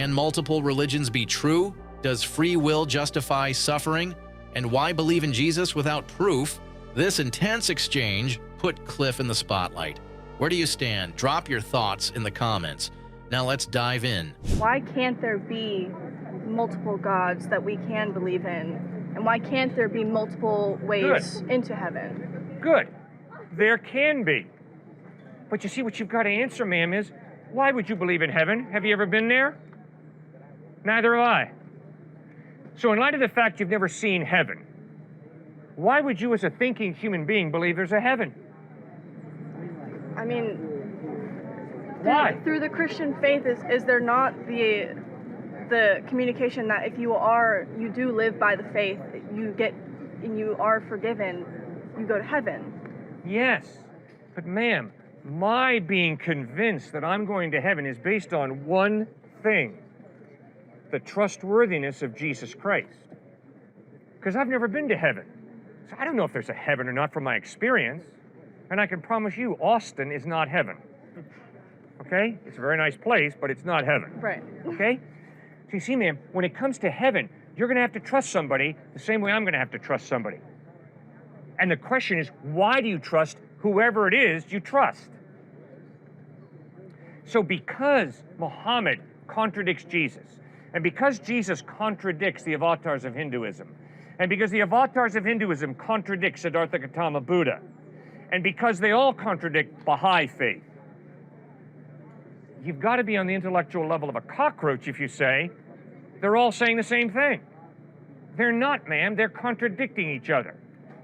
Can multiple religions be true? Does free will justify suffering? And why believe in Jesus without proof? This intense exchange put Cliff in the spotlight. Where do you stand? Drop your thoughts in the comments. Now let's dive in. Why can't there be multiple gods that we can believe in? And why can't there be multiple ways into heaven? Good. There can be. But you see, what you've got to answer, ma'am, is why would you believe in heaven? Have you ever been there? Neither have I. So in light of the fact you've never seen heaven, why would you as a thinking human being believe there's a heaven? I mean, Why? through the Christian faith, is there not the communication that if you do live by the faith, you are forgiven, you go to heaven? Yes, but ma'am, my being convinced that I'm going to heaven is based on one thing: the trustworthiness of Jesus Christ. Because I've never been to heaven. So I don't know if there's a heaven or not from my experience. And I can promise you, Austin is not heaven. Okay? It's a very nice place, but it's not heaven. Right. Okay? So you see, ma'am, when it comes to heaven, you're going to have to trust somebody the same way I'm going to have to trust somebody. And the question is, why do you trust whoever it is you trust? So because Muhammad contradicts Jesus, and because Jesus contradicts the avatars of Hinduism, and because the avatars of Hinduism contradict Siddhartha Gautama Buddha, and because they all contradict Baha'i faith, you've got to be on the intellectual level of a cockroach if you say they're all saying the same thing. They're not, ma'am. They're contradicting each other.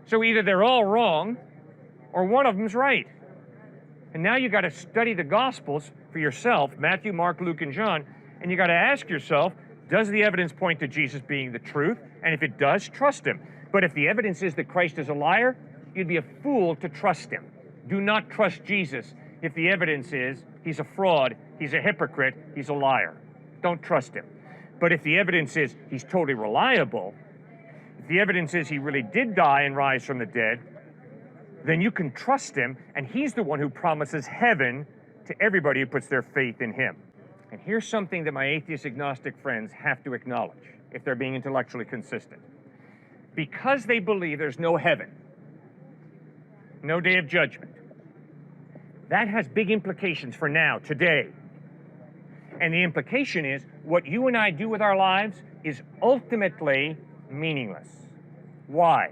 So either they're all wrong or one of them's right. And now you got to study the Gospels for yourself, Matthew, Mark, Luke, and John, and you got to ask yourself, does the evidence point to Jesus being the truth? And if it does, trust him. But if the evidence is that Christ is a liar, you'd be a fool to trust him. Do not trust Jesus if the evidence is he's a fraud, he's a hypocrite, he's a liar. Don't trust him. But if the evidence is he's totally reliable, if the evidence is he really did die and rise from the dead, then you can trust him, and he's the one who promises heaven to everybody who puts their faith in him. And here's something that my atheist agnostic friends have to acknowledge if they're being intellectually consistent. Because they believe there's no heaven, no day of judgment, that has big implications for now, today. And the implication is what you and I do with our lives is ultimately meaningless. Why?